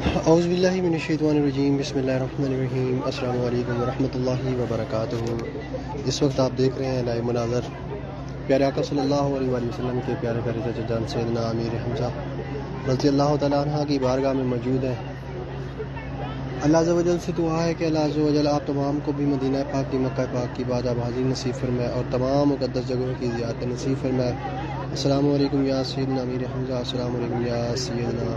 اعوذ باللہ من الشیطان الرجیم، بسم اللہ الرحمن الرحیم۔ السلام علیکم ورحمۃ اللہ وبرکاتہ۔ اس وقت آپ دیکھ رہے ہیں لائیو مناظر پیارے آقا صلی اللہ علیہ وآلہ وسلم کے پیارے پیارے چچا جان سیدنا امیر حمزہ رضی اللہ تعالیٰ عنہ کی بارگاہ میں موجود ہیں۔ اللہ عز و جل سے دعا ہے کہ اللہ عز و جل آپ تمام کو بھی مدینہ پاک کی مکہ پاک کی باد آبادی نصیب فرمائے اور تمام مقدس جگہوں کی زیارت نصیب فرمائے۔ السلام علیکم یا سیدنا امیر حمزہ، السلام علیکم یا سیدنا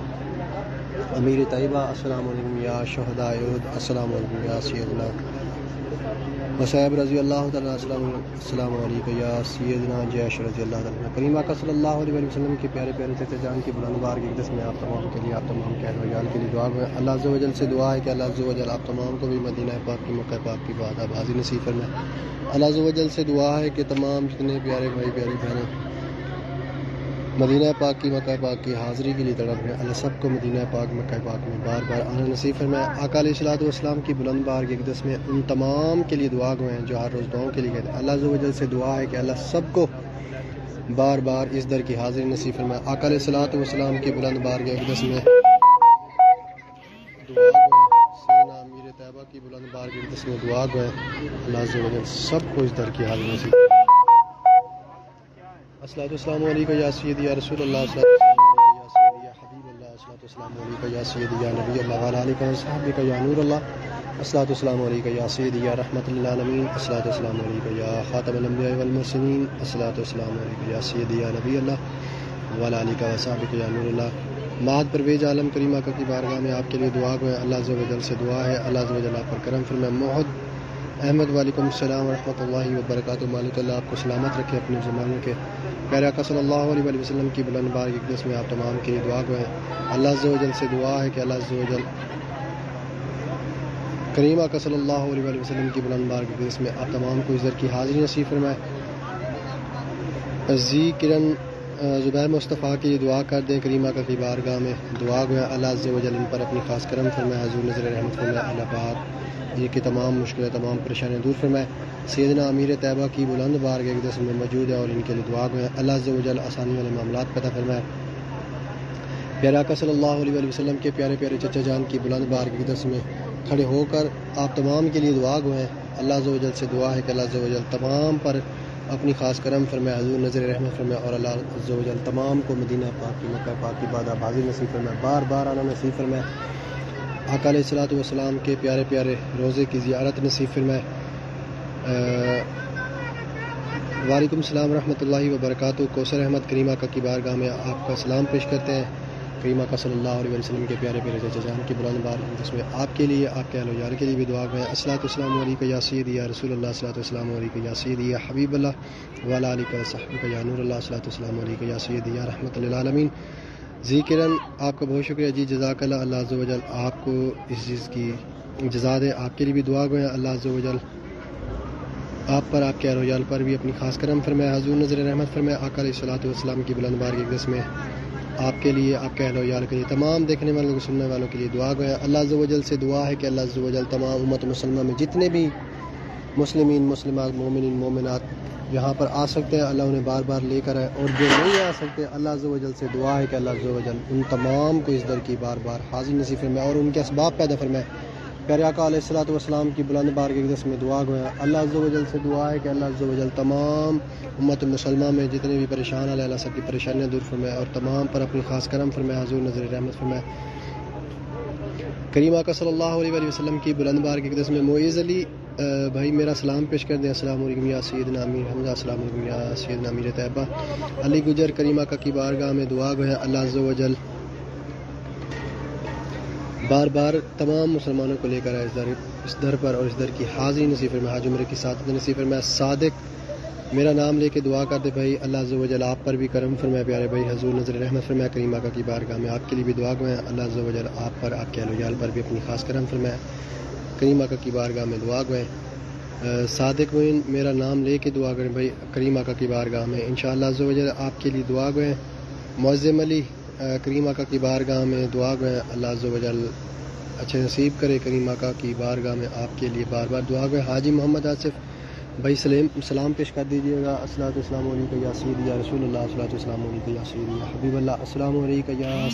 امیر طیبہ، السلام علیکم یا شہداء احد، السلام علیکم یا سیدنا مصعب رضی اللہ تعالیٰ، السلام علیکم یا سیدنا جیش رضی اللہ تعالیٰ۔ کریم آقا صلی اللہ علیہ وسلم کے پیارے پیارے چچا جان کی بلند بار کی اقدس میں آپ تمام کے لیے، آپ تمام کے اہل و عیال کے لیے دعا ہے۔ اللہ عز و جل سے دعا ہے کہ اللہ عز و جل آپ تمام کو بھی مدینہ پاک کی مکہ پاک کی باد آبادی نصیب فرمائے۔ اللہ عز و جل سے دعا ہے کہ تمام جتنے پیارے بھائی پیاری بہنیں مدینہ پاک کی مکہ پاک کی حاضری کے لیے تڑپ ہیں، اللہ سب کو مدینہ پاک مکہ پاک میں بار بار آنا نصیب فرمائے۔ آقا علیہ الصلوۃ والسلام کی بلند بار کی اقدس میں ان تمام کے لیے دعا گوئے ہیں جو ہر روز دعاؤں کے لیے کہتے ہیں۔ اللہ عز و جل سے دعا ہے کہ اللہ سب کو بار بار اس در کی حاضری نصیب فرمائے۔ آقا علیہ الصلوۃ والسلام کی بلند بار کی اقدس میں دعا گوئے، سیدنا امیر طیبہ کی بلند بار کی اقدس میں دعا گوئے، اللہ عز و جل سب کو اس در کی حاضری نصیب فرمائے۔ الصلاۃ والسلام علیکم یا سیدی یا رسول اللہ، الصلاۃ والسلام علیکم یا سیدی یا حبیب اللہ، الصلاۃ والسلام علیکم یا سیدی یا نبی اللہ وعلی آلہ وصحبہ یا نور اللہ، الصلاۃ والسلام علیکم یا سیدی یا رحمۃ للعالمین، الصلاۃ والسلام علیکم یا خاتم الانبیاء والمرسلین، الصلاۃ والسلام علیکم یا سیدی یا نبی اللہ وعلی آلہ وصحبہ یا نور اللہ۔ مہد پرویز عالم کریم آقا کی بارگاہ میں آپ کے لیے دعا گوئے، اللہ عز و جل سے دعا ہے اللہ عز و جل آپ پر کرم فرمائے۔ محمد احمد وعلیکم السلام ورحمۃ اللہ وبرکاتہ۔ مالک اللہ آپ کو سلامت رکھے اپنے زمانے کے پیارے آقا صلی اللہ علیہ وآلہ وسلم کی بلند بار کی اقدس میں آپ تمام کے لیے دعا گوئے ہیں۔ اللہ عز و جل سے دعا ہے کہ اللہ عز و جل کریم آقا صلی اللہ علیہ وآلہ وسلم کی بلند بار کی اقدس میں آپ تمام کو اس در کی حاضری نصیب فرمائے۔ زی کرن زبیر مصطفیٰ کے لیے دعا کر دیں، کریم آقا کی بارگاہ میں دعا گوئے، اللہ عز و جل ان پر اپنی خاص کرم فرمائے، حضور نظر رحمت فرمائے، اللہ پاک یہ کہ تمام مشکلیں تمام پریشانیاں دور فرمائے۔ سیدنا امیر طیبہ کی بلند بار کے اقدس میں موجود ہے اور ان کے لیے دعا گوئے، اللہ عز و جل آسانی والے معاملات پیدا فرمائے۔ پیارے آقا صلی اللہ علیہ وآلہ وسلم کے پیارے پیارے چچا جان کی بلند بار کے اقدس میں کھڑے ہو کر آپ تمام کے لیے دعا گوئے، اللہ عز و جل سے دعا ہے کہ اللہ عز و جل تمام پر اپنی خاص کرم فرمائے، حضور نظر رحمت فرمائے اور اللہ عز و جل تمام کو مدینہ پاک کی مکہ پاک کی باد آبادی نصیب فرمائے، بار بار آنا نصیب فرمائے۔ آقا علیہ الصلوۃ والسلام کے پیارے پیارے روزے کی زیارت نصیب فرمائے۔ وعلیکم السلام ورحمۃ اللہ وبرکاتہ۔ کوثر احمد کریم آقا کی بارگاہ میں آپ کا سلام پیش کرتے ہیں، کریم آقا صلی اللہ علیہ وسلم کے پیارے پیارے چچا جان کی بلند بار جس میں آپ کے لیے آپ کے اہل و عیال کے لیے بھی دعا گئے۔ الصلاۃ والسلام علیکم یا سیدی یا رسول اللہ، الصلاۃ والسلام علیکم یا سیدی یا حبیب اللہ وعلی آلہ وصحبہ یا نور اللہ، الصلاۃ والسلام علیکم یا سیدی یا رحمۃ للعالمین۔ ذکرن آپ کا بہت شکریہ جی، جزاک اللہ، اللہ عز و جل آپ کو اس چیز کی جزا دے۔ آپ کے لیے بھی دعا گوئے، اللہ عز و جل آپ پر آپ کے اہل و عیال پر بھی اپنی خاص کرم فرمائے، حضور نظر رحمت فرمائے۔ آقا علیہ الصلوۃ والسلام کی بلند بار کی اقدس میں آپ کے لیے آپ کے اہل و عیال کے لیے تمام دیکھنے والوں کو سننے والوں کے لیے دعا گوئے، اللہ عز و جل سے دعا ہے کہ اللہ عز و جل تمام امت مسلمہ میں جتنے بھی مسلمین مسلمات مومنین مومنات یہاں پر آ سکتے ہیں اللہ انہیں بار بار لے کر آئے، اور جو نہیں آ سکتے اللہ عز و جل سے دعا ہے کہ اللہ عز و جل ان تمام کو اس در کی بار بار حاضری نصیب فرمائے اور ان کے اسباب پیدا فرمائے۔ پیارے آقا علیہ الصلوۃ والسلام کی بلند بار کے اقدس میں دعا گویا، اللہ عز و جل سے دعا ہے کہ اللہ عز و جل تمام امت مسلمہ میں جتنے بھی پریشان ہیں اللہ سب کی پریشانیاں دور فرمائے اور تمام پر اپنی خاص کرم فرمائے، حضور نظر رحمت فرمائے۔ کریم آقا صلی اللہ علیہ وآلہ وسلم کی بلند بار کے اقدس میں معیز علی بھائی میرا سلام پیش کر دیں، السلام علیکم یا سیدنا امیر حمزہ، السلام علیکم یا سیدنا امیر طیبہ۔ علی گجر کریم آقا کی بارگاہ میں دعا گویا، اللہ عز و جل بار بار تمام مسلمانوں کو لے کر آئے اس در پر اور اس در کی حاضری نصیب فرمائے، حج عمرے کی سعادت نصیب فرمائے۔ صادق میرا نام لے کے دعا کر دے بھائی، اللہ عز و جل آپ پر بھی کرم فرمائے پیارے بھائی، حضور نظر رحمت فرمائے، کریم آقا کی بارگاہ میں آپ کے لیے بھی دعا گوئے، اللہ عز و جل آپ پر آپ کے اہل و عیال پر بھی اپنی خاص کرم فرمائے، کریم آقا کی بارگاہ میں دعا گوئے۔ صادق معین میرا نام لے کے دعا کریں بھائی، کریم آقا کی بارگاہ میں انشاءاللہ عز و جل آپ کے لیے دعا گوئے۔ معظم علی کریم آقا کی بارگاہ میں دعا گوئے، اللہ عز و جل اچھے نصیب کرے، کریم آقا کی بارگاہ میں آپ کے لیے بار بار دعا گوئے۔ حاجی محمد آصف بھائی سلام پیش کر دیجیے گا، الصلاۃ والسلام علیکم یا سیدی یا رسول اللہ، الصلاۃ والسلام علیکم یا سیدی یا حبیب اللہ، السلام علیکم یا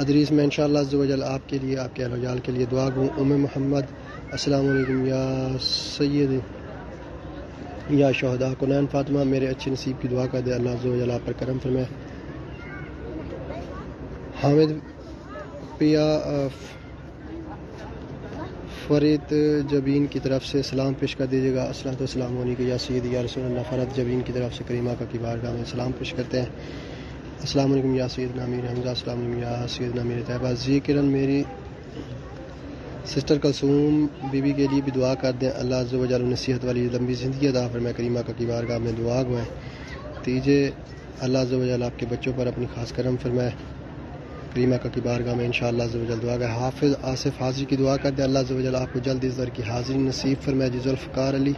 ادریس میں انشاءاللہ عز و جل آپ کے لیے، آپ کے اہل و عیال کے لیے دعا گوں. محمد السلام علیکم یا سید یا شہداء. کنین فاطمہ میرے اچھے نصیب کی دعا کر دے، اللہ عز و جل آپ پر کرم فرمائے. حامد پیا فرید جبین کی طرف سے سلام پیش کر دیجیے گا. الصلوۃ والسلام علیکم یا سید یا رسول اللہ. فرید جبین کی طرف سے کریمہ کا کی بارگاہ میں سلام پیش کرتے ہیں. السلام علیکم یا سیدنا امیر حمزہ. السلام علیکم یا سیدنا امیر طیبہ. زی کرن میری سسٹر کلثوم بی بی کے لیے بھی دعا کر دیں، اللہ عز و جل انہیں صحت والی لمبی زندگی عطا فرمائے. کریمہ کا کی بارگاہ میں دعا گوائیں. تیجے اللہ عز و جل آپ کے بچوں پر اپنی خاص کرم فرمائے. کریمہ کا کی بارگاہ میں انشاءاللہ عز و جل دعا گئے. حافظ آصف حاضری کی دعا کر دیں، اللہ عز و جل آپ کو جلد از در کی حاضری نصیب فرمائے. جی ذوالفقار علی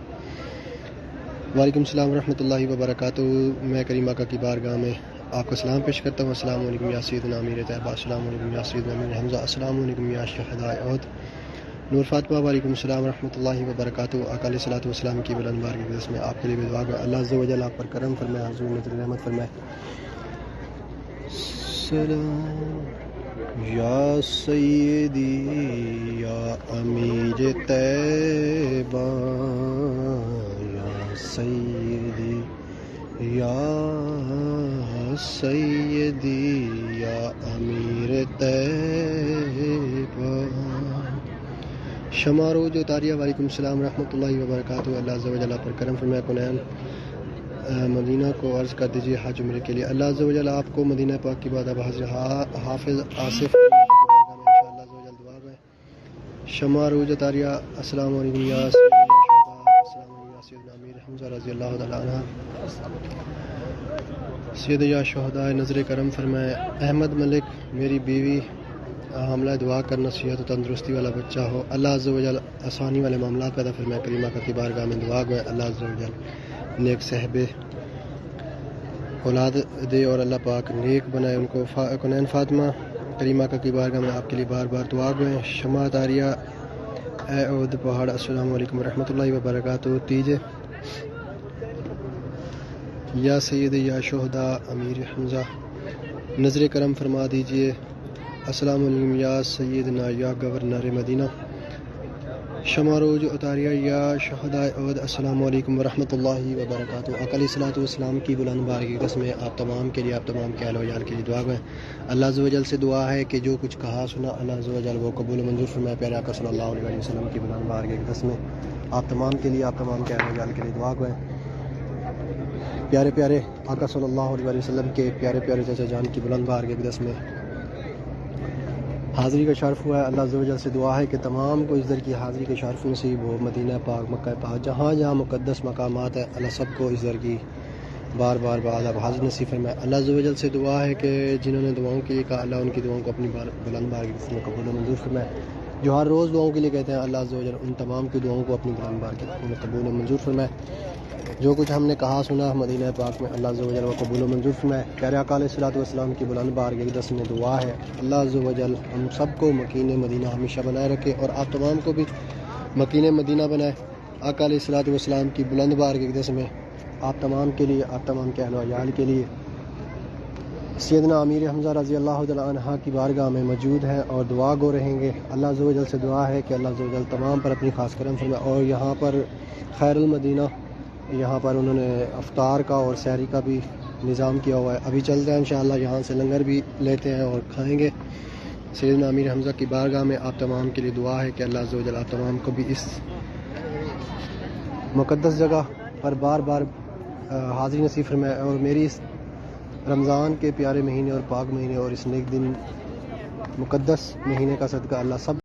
وعلیکم السلام ورحمۃ اللہ وبرکاتہ. میں کریمہ کا کی بارگاہ میں آپ کو سلام پیش کرتا ہوں. السلام علیکم یا سیدنا امیر طیبہ. السلام علیکم یا سیدنا امیر حمزہ. السلام علیکم یا شہداء احد. نور فاطمہ وعلیکم السلام ورحمۃ اللہ وبرکاتہ. آقا علیہ الصلوۃ والسلام کی بلند بارگاہ کے میں آپ کے لیے بھی دعا گئے، اللہ عز و جل آپ پر کرم فرمائے، حضور نظر رحمت فرمائے. سلام یا سیدی یا امیر طیبہ یا سیدی یا سیدی یا امیر طیبہ. شمارو جو تاریہ وعلیکم السلام ورحمۃ اللہ وبرکاتہ. اللہ عز و جل پر کرم فرمائے. کنین مدینہ کو عرض کر دیجیے حج عمرے کے لیے، اللہ عز و جل آپ کو مدینہ پاک کی بات حاضر. حافظ آصف انشاءاللہ عز و جل دعا گئے. شمع روج تاریہ السلام علیکم یا سیدنا شہداء. السلام علیکم یا سیدنا امیر حمزہ رضی اللہ تعالیٰ عنہ. سید یا شہداء نظر کرم فرمائے. احمد ملک میری بیوی حاملہ، دعا کرنا صحت و تندرستی والا بچہ ہو، اللہ عز و جل آسانی والے معاملات پیدا فرمائے. کریمہ کا کی بارگاہ میں دعا گئے، اللہ عز و جل نیک صحب اولاد دے اور اللہ پاک نیک بنائے ان کو. کنین فاطمہ کریمہ کا کی بارگاہ میں آپ کے لیے بار بار دعا گئے. شمع تاریہ اے عود پہاڑ السلام علیکم ورحمۃ اللہ وبرکاتہ. تیجے یا سید یا شہداء امیر حمزہ نظر کرم فرما دیجئے. السلام علیکم یا سیدنا یا گورنر مدینہ. شمع روج اتاریہ یا شہداء عود السلام علیکم ورحمۃ اللہ وبرکاتہ. آقا علیہ الصلوۃ والسلام کی بلند بارگاہ کی قسم آپ تمام کے لیے، آپ تمام کے اہل و عیال کے لیے دعا گئے. اللہ عز و جل سے دعا ہے کہ جو کچھ کہا سنا اللہ عز و جل وہ قبول و منظور فرمائے. پیارے آقا صلی اللہ علیہ وسلم کی بلند بارگاہ کی قسم آپ تمام کے لیے، آپ تمام کے اہل و عیال کے لیے دعا گئے. پیارے پیارے آقا صلی اللہ علیہ وسلم کے پیارے پیارے چچا جان کی بلند بارگاہ کی قسم حاضری کا شرف ہوا ہے. اللہ عز و جل سے دعا ہے کہ تمام کو اس در کی حاضری کے شرف نصیب ہو. مدینہ پاک، مکہ پاک، جہاں جہاں مقدس مقامات ہیں، اللہ سب کو اس در کی بار بار بعد اب حاضر نصیب فرمائے. اللہ عز و جل سے دعا ہے کہ جنہوں نے دعاؤں کے لیے کہا، اللہ ان کی دعاؤں کو اپنی بلند بارگاہ میں قبول و منظور فرمائے. جو ہر روز دعاؤں کے لیے کہتے ہیں، اللہ عز و جل ان تمام کی دعاؤں کو اپنی بلند بارگاہ میں قبول و منظور فرمائے. جو کچھ ہم نے کہا سنا مدینہ پاک میں اللہ عز و جل وہ قبول و منظور فرمائے. پیارے آقا علیہ الصلوۃ والسلام کی بلند بارگاہ کی دس میں دعا ہے اللہ عز و جل ہم سب کو مکین مدینہ ہمیشہ بنائے رکھے اور آپ تمام کو بھی مکین مدینہ بنائے. آقا علیہ الصلوۃ والسلام کی بلند بارگاہ کی دس میں آپ تمام کے لیے، آپ تمام کے اہل و عیال کے لیے سیدنا امیر حمزہ رضی اللہ تعالیٰ عنہ کی بارگاہ میں موجود ہیں اور دعا گو رہیں گے. اللہ عز و جل سے دعا ہے کہ اللہ عز و جل تمام پر اپنی خاص کرم فرمائے. اور یہاں پر خیر المدینہ، یہاں پر انہوں نے افطار کا اور سحری کا بھی نظام کیا ہوا ہے. ابھی چلتے ہیں انشاءاللہ، یہاں سے لنگر بھی لیتے ہیں اور کھائیں گے. سیدنا امیر حمزہ کی بارگاہ میں آپ تمام کے لیے دعا ہے کہ اللہ عز و جل آپ تمام کو بھی اس مقدس جگہ پر بار بار حاضری نصیب فرمائے. اور میری اس رمضان کے پیارے مہینے اور پاک مہینے اور اس نیک دن مقدس مہینے کا صدقہ اللہ سب